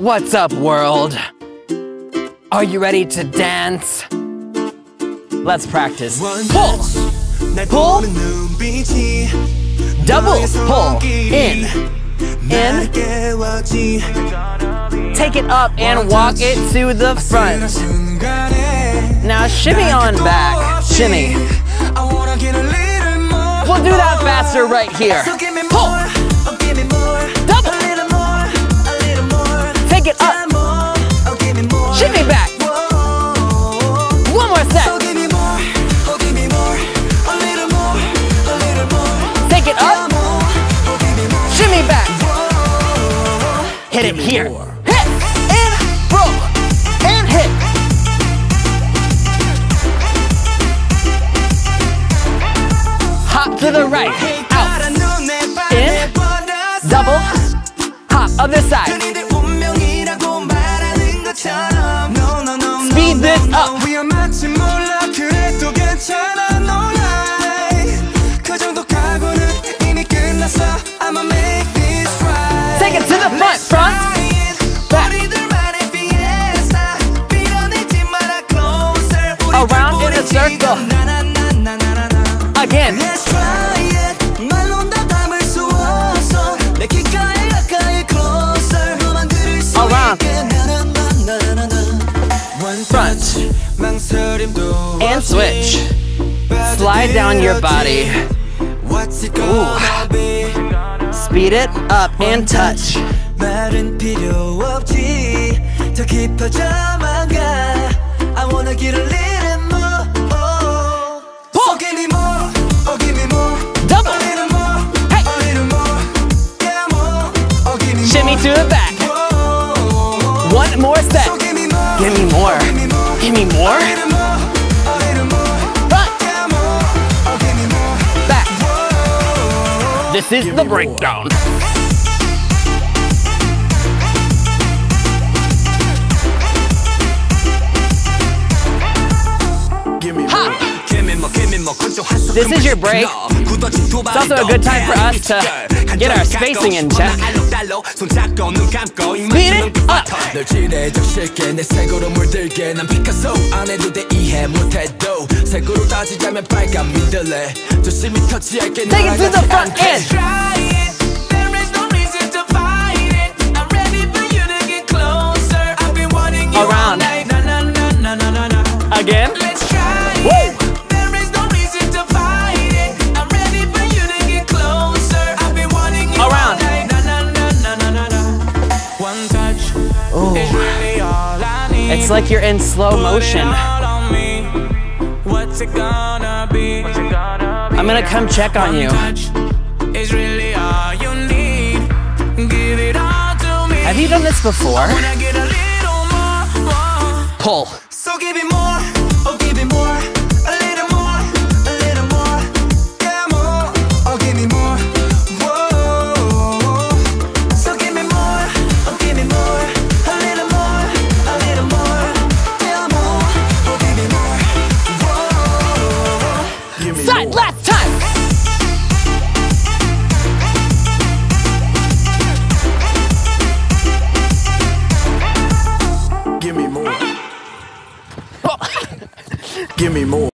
What's up, world? Are you ready to dance? Let's practice. Pull, pull, double pull, in, take it up and walk it to the front. Now shimmy on back, shimmy. We'll do that faster right here. Pull, double, take it up, shimmy back. One more set. Take it up, shimmy back. Hit it here. Hit and roll and hit. Hop to the right, out, in, double, hop, other side. Speed this up. Take it to the front, back. Around in a circle. Again. Around. Front. And switch. Slide down your body. Ooh. Speed it up and touch. Pull. Double. Hey. Shimmy to the back. One more set. Give me more. Give me more. Front. Back. This is the breakdown. This is your break. It's also a good time for us to get our spacing in check. Speed it up. Take it to the front end. Around. Again. Woo. It's like you're in slow motion. I'm gonna come check on you. Have you done this before? Pull. So give me more, oh give me more, a little more, a little more, yeah more, oh give me more, whoa. So give me more, oh give me more, a little more, yeah more, oh give me more, whoa. Side, last time. Give me more. Give me more.